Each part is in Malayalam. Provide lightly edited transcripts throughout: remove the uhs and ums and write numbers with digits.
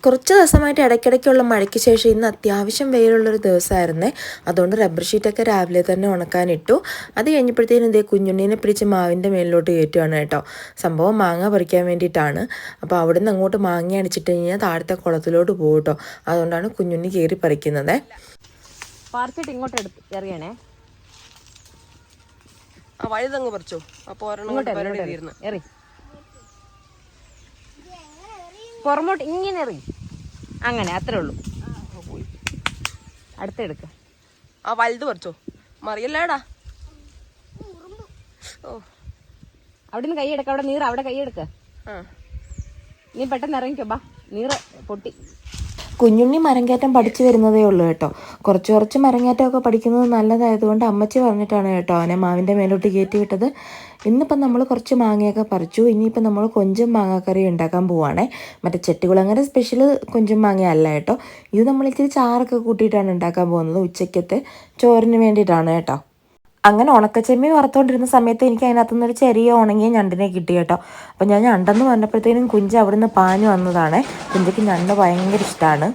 കുറച്ച് ദിവസമായിട്ട് ഇടയ്ക്കിടയ്ക്കുള്ള മഴയ്ക്ക് ശേഷം ഇന്ന് അത്യാവശ്യം വെയിലുള്ളൊരു ദിവസമായിരുന്നേ. അതുകൊണ്ട് റബ്ബർ ഷീറ്റൊക്കെ രാവിലെ തന്നെ ഉണക്കാനിട്ടു. അത് കഴിഞ്ഞപ്പോഴത്തേനും ഇതേ കുഞ്ഞുണ്ണീനെ പിടിച്ച് മാവിൻ്റെ മേലിലോട്ട് കയറ്റുകയാണ് കേട്ടോ. സംഭവം മാങ്ങ പറിക്കാൻ വേണ്ടിയിട്ടാണ്. അപ്പോൾ അവിടെ നിന്ന് അങ്ങോട്ട് മാങ്ങ അടിച്ചിട്ട് കഴിഞ്ഞാൽ താഴത്തെ കുളത്തിലോട്ട് പോകും കേട്ടോ. അതുകൊണ്ടാണ് കുഞ്ഞുണ്ണി കയറി പറിക്കുന്നത്. പറിച്ചിട്ട് ഇങ്ങോട്ട് എറിയണേ. വഴുതങ്ങ് പറിച്ചോ. അപ്പോൾ എറി പുറമോട്ട് ഇങ്ങനെ എറി. അങ്ങനെ അത്രേ ഉള്ളൂ. അടുത്തെടുക്ക. വലുത് പറിച്ചോ. മറിയല്ലേടാ. ഓ അവിടെ നിന്ന് കൈയെടുക്ക. അവിടെ നീറ്. അവിടെ കൈയെടുക്ക. നീ പെട്ടെന്ന് ഇറങ്ങിക്കോ. ബാ, നീറ് പൊട്ടി. കുഞ്ഞുണ്ണി മരംകയറ്റം പഠിച്ചു വരുന്നതേ ഉള്ളൂ കേട്ടോ. കുറച്ച് മരംകയറ്റമൊക്കെ പഠിക്കുന്നത് നല്ലതായതുകൊണ്ട് അമ്മച്ചി പറഞ്ഞിട്ടാണ് കേട്ടോ അവനെ മാവിൻ്റെ മേലോട്ട് കയറ്റി വിട്ടത്. ഇന്നിപ്പം നമ്മൾ കുറച്ച് മാങ്ങയൊക്കെ പറിച്ചു. ഇനിയിപ്പം നമ്മൾ കൊഞ്ചും മാങ്ങാക്കറി ഉണ്ടാക്കാൻ പോവുകയാണേ. മറ്റേ ചെട്ടികുളങ്ങര സ്പെഷ്യൽ കൊഞ്ചും മാങ്ങ അല്ല കേട്ടോ. ഇത് നമ്മൾ ഇച്ചിരി ചാറൊക്കെ കൂട്ടിയിട്ടാണ് ഉണ്ടാക്കാൻ പോകുന്നത്. ഉച്ചയ്ക്കത്തെ ചോറിന് വേണ്ടിയിട്ടാണ് കേട്ടോ. അങ്ങനെ ഉണക്കച്ചെമ്മീൻ വറുത്തുകൊണ്ടിരുന്ന സമയത്ത് എനിക്ക് അതിനകത്തുനിന്നൊരു ചെറിയ ഉണങ്ങിയ ഞണ്ടിനെ കിട്ടി കേട്ടോ. അപ്പം ഞാൻ ഞണ്ടെന്ന് പറഞ്ഞപ്പോഴത്തേനും കുഞ്ച് അവിടെ നിന്ന് പാഞ്ഞു വന്നതാണ്. കുഞ്ചയ്ക്ക് ഞണ്ട് ഭയങ്കര ഇഷ്ടമാണ്.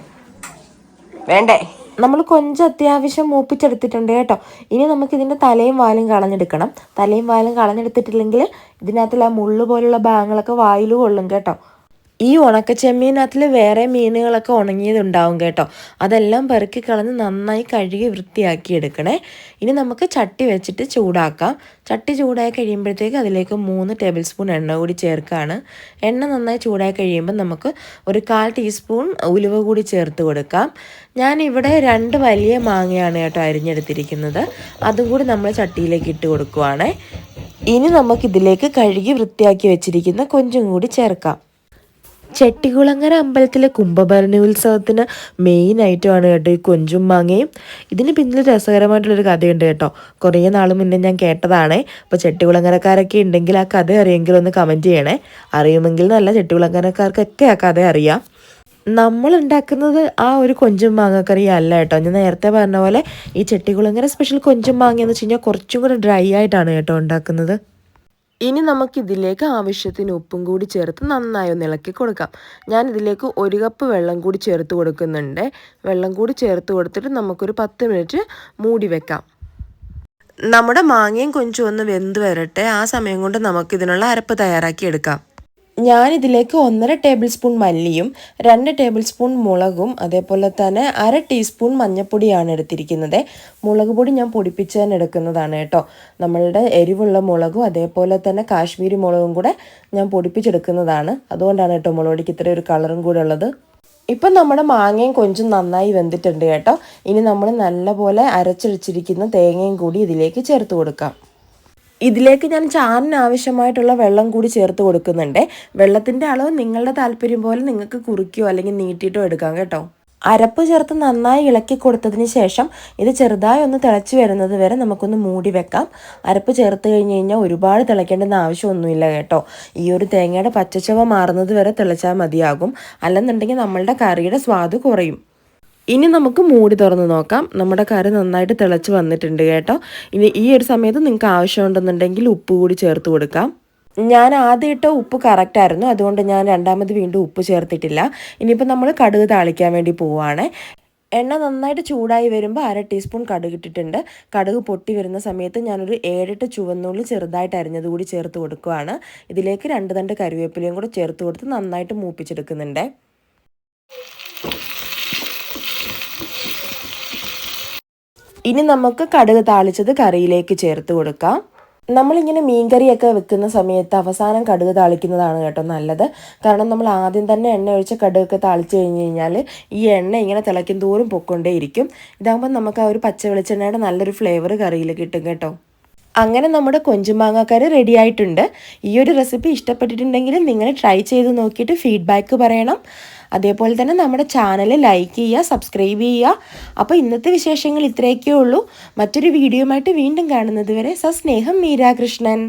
വേണ്ടേ? നമ്മൾ കൊഞ്ച് അത്യാവശ്യം മൂപ്പിച്ചെടുത്തിട്ടുണ്ട് കേട്ടോ. ഇനി നമുക്കിതിൻ്റെ തലയും വാലും കളഞ്ഞെടുക്കണം. തലയും വാലും കളഞ്ഞെടുത്തിട്ടില്ലെങ്കിൽ ഇതിനകത്തുള്ള മുള്ളു പോലുള്ള ഭാഗങ്ങളൊക്കെ വായിൽ കൊള്ളും കേട്ടോ. ഈ ഉണക്കച്ചെമ്മീനകത്തിൽ വേറെ മീനുകളൊക്കെ ഉണങ്ങിയതുണ്ടാവും കേട്ടോ. അതെല്ലാം പെറുക്കി കളഞ്ഞ് നന്നായി കഴുകി വൃത്തിയാക്കി എടുക്കണേ. ഇനി നമുക്ക് ചട്ടി വെച്ചിട്ട് ചൂടാക്കാം. ചട്ടി ചൂടായി കഴിയുമ്പോഴത്തേക്ക് അതിലേക്ക് 3 ടേബിൾ സ്പൂൺ എണ്ണ കൂടി ചേർക്കുകയാണ്. എണ്ണ നന്നായി ചൂടായി കഴിയുമ്പോൾ നമുക്ക് ഒരു 1/4 ടീസ്പൂൺ ഉലുവ കൂടി ചേർത്ത് കൊടുക്കാം. ഞാനിവിടെ 2 വലിയ മാങ്ങയാണ് കേട്ടോ അരിഞ്ഞെടുത്തിരിക്കുന്നത്. അതും കൂടി നമ്മൾ ചട്ടിയിലേക്ക് ഇട്ട് കൊടുക്കുവാണ്. ഇനി നമുക്കിതിലേക്ക് കഴുകി വൃത്തിയാക്കി വെച്ചിരിക്കുന്ന കൊഞ്ചും കൂടി ചേർക്കാം. ചെട്ടികുളങ്ങര അമ്പലത്തിലെ കുംഭഭരണി ഉത്സവത്തിന് മെയിൻ ഐറ്റമാണ് കേട്ടോ ഈ കൊഞ്ചും മാങ്ങയും. ഇതിന് പിന്നിൽ രസകരമായിട്ടുള്ളൊരു കഥയുണ്ട് കേട്ടോ. കുറേ നാൾ മുന്നേ ഞാൻ കേട്ടതാണേ. അപ്പോൾ ചെട്ടികുളങ്ങരക്കാരൊക്കെ ഉണ്ടെങ്കിൽ ആ കഥ അറിയെങ്കിൽ ഒന്ന് കമൻറ്റ് ചെയ്യണേ. അറിയുമെങ്കിൽ നല്ല ചെട്ടികുളങ്ങരക്കാർക്കൊക്കെ ആ കഥ അറിയാം. നമ്മൾ ഉണ്ടാക്കുന്നത് ആ ഒരു കൊഞ്ചും മാങ്ങക്കറി അല്ല കേട്ടോ. ഞാൻ നേരത്തെ പറഞ്ഞ പോലെ ഈ ചെട്ടികുളങ്ങര സ്പെഷ്യൽ കൊഞ്ചും മാങ്ങ എന്ന് വെച്ച് കഴിഞ്ഞാൽ കുറച്ചും കൂടെ ഡ്രൈ ആയിട്ടാണ് കേട്ടോ ഉണ്ടാക്കുന്നത്. ഇനി നമുക്കിതിലേക്ക് ആവശ്യത്തിന് ഉപ്പും കൂടി ചേർത്ത് നന്നായി ഒന്ന് ഇളക്കി കൊടുക്കാം. ഞാനിതിലേക്ക് 1 കപ്പ് വെള്ളം കൂടി ചേർത്ത് കൊടുക്കുന്നുണ്ട്. വെള്ളം കൂടി ചേർത്ത് കൊടുത്തിട്ട് നമുക്കൊരു 10 മിനിറ്റ് മൂടി വെക്കാം. നമ്മുടെ മാങ്ങയും കൊഞ്ചും ഒന്ന് വെന്ത് വരട്ടെ. ആ സമയം കൊണ്ട് നമുക്കിതിനുള്ള അരപ്പ് തയ്യാറാക്കി എടുക്കാം. ഞാനിതിലേക്ക് 1.5 ടേബിൾ സ്പൂൺ മല്ലിയും 2 ടേബിൾ സ്പൂൺ മുളകും അതേപോലെ തന്നെ 1/2 ടീസ്പൂൺ മഞ്ഞൾപ്പൊടിയാണ് എടുത്തിരിക്കുന്നത്. മുളക് പൊടി ഞാൻ പൊടിപ്പിച്ച് തന്നെ എടുക്കുന്നതാണ് കേട്ടോ. നമ്മളുടെ എരിവുള്ള മുളകും അതേപോലെ തന്നെ കാശ്മീരി മുളകും കൂടെ ഞാൻ പൊടിപ്പിച്ചെടുക്കുന്നതാണ്. അതുകൊണ്ടാണ് കേട്ടോ മുളക് പൊടിക്ക് ഇത്ര ഒരു കളറും കൂടെ ഉള്ളത്. ഇപ്പം നമ്മുടെ മാങ്ങയും കൊഞ്ചും നന്നായി വെന്തിട്ടുണ്ട് കേട്ടോ. ഇനി നമ്മൾ നല്ലപോലെ അരച്ചൊഴിച്ചിരിക്കുന്ന തേങ്ങയും കൂടി ഇതിലേക്ക് ചേർത്ത് കൊടുക്കാം. ഇതിലേക്ക് ഞാൻ ചാറിന് ആവശ്യമായിട്ടുള്ള വെള്ളം കൂടി ചേർത്ത് കൊടുക്കുന്നുണ്ട്. വെള്ളത്തിൻ്റെ അളവ് നിങ്ങളുടെ താല്പര്യം പോലെ നിങ്ങൾക്ക് കുറുക്കിയോ അല്ലെങ്കിൽ നീട്ടിയിട്ടോ എടുക്കാം കേട്ടോ. അരപ്പ് ചേർത്ത് നന്നായി ഇളക്കി കൊടുത്തതിന് ശേഷം ഇത് ചെറുതായി ഒന്ന് തിളച്ച് വരുന്നത് വരെ നമുക്കൊന്ന് മൂടി വെക്കാം. അരപ്പ് ചേർത്ത് കഴിഞ്ഞ് കഴിഞ്ഞാൽ ഒരുപാട് തിളയ്ക്കേണ്ടെന്ന് ആവശ്യമൊന്നുമില്ല കേട്ടോ. ഈ ഒരു തേങ്ങയുടെ പച്ചച്ചവ മാറുന്നത് വരെ തിളച്ചാൽ മതിയാകും. അല്ലെന്നുണ്ടെങ്കിൽ നമ്മളുടെ കറിയുടെ സ്വാദ് കുറയും. ഇനി നമുക്ക് മൂടി തുറന്ന് നോക്കാം. നമ്മുടെ കറി നന്നായിട്ട് തിളച്ച് വന്നിട്ടുണ്ട് കേട്ടോ. ഇനി ഈ ഒരു സമയത്ത് നിങ്ങൾക്ക് ആവശ്യമുണ്ടെന്നുണ്ടെങ്കിൽ ഉപ്പ് കൂടി ചേർത്ത് കൊടുക്കാം. ഞാൻ ആദ്യം ഇട്ട ഉപ്പ് കറക്റ്റായിരുന്നു. അതുകൊണ്ട് ഞാൻ രണ്ടാമത് വീണ്ടും ഉപ്പ് ചേർത്തിട്ടില്ല. ഇനിയിപ്പോൾ നമ്മൾ കടുക് താളിക്കാൻ വേണ്ടി പോവുകയാണ്. എണ്ണ നന്നായിട്ട് ചൂടായി വരുമ്പോൾ 1/2 ടീസ്പൂൺ കടുക് ഇട്ടിട്ടുണ്ട്. കടുക് പൊട്ടി വരുന്ന സമയത്ത് ഞാനൊരു 7-8 ചുവന്നുള്ളി ചെറുതായിട്ട് അരിഞ്ഞത് കൂടി ചേർത്ത് കൊടുക്കുകയാണ്. ഇതിലേക്ക് 2 തണ്ട് കറിവേപ്പിലയും കൂടെ ചേർത്ത് കൊടുത്ത് നന്നായിട്ട് മൂപ്പിച്ചെടുക്കുന്നുണ്ട്. ഇനി നമുക്ക് കടുക് താളിച്ചത് കറിയിലേക്ക് ചേർത്ത് കൊടുക്കാം. നമ്മളിങ്ങനെ മീൻകറിയൊക്കെ വെക്കുന്ന സമയത്ത് അവസാനം കടുക് താളിക്കുന്നതാണ് കേട്ടോ നല്ലത്. കാരണം നമ്മൾ ആദ്യം തന്നെ എണ്ണ ഒഴിച്ച കടുകൊക്കെ താളിച്ച് കഴിഞ്ഞ് കഴിഞ്ഞാൽ ഈ എണ്ണ ഇങ്ങനെ തിളയ്ക്കും തോറും പൊക്കൊണ്ടേയിരിക്കും. ഇതാകുമ്പോൾ നമുക്ക് ആ ഒരു പച്ച വെളിച്ചെണ്ണയുടെ നല്ലൊരു ഫ്ലേവർ കറിയിൽ കിട്ടും കേട്ടോ. അങ്ങനെ നമ്മുടെ കൊഞ്ചുമാങ്ങാക്കറി റെഡി ആയിട്ടുണ്ട്. ഈ ഒരു റെസിപ്പി ഇഷ്ടപ്പെട്ടിട്ടുണ്ടെങ്കിൽ നിങ്ങൾ ട്രൈ ചെയ്ത് നോക്കിയിട്ട് ഫീഡ്ബാക്ക് പറയണം. അതേപോലെ തന്നെ നമ്മുടെ ചാനൽ ലൈക്ക് ചെയ്യുക, സബ്സ്ക്രൈബ് ചെയ്യുക. അപ്പോൾ ഇന്നത്തെ വിശേഷങ്ങൾ ഇത്രയൊക്കെ ഉള്ളൂ. മറ്റൊരു വീഡിയോയുമായിട്ട് വീണ്ടും കാണുന്നത് വരെ സസ്നേഹം മീരാ കൃഷ്ണൻ.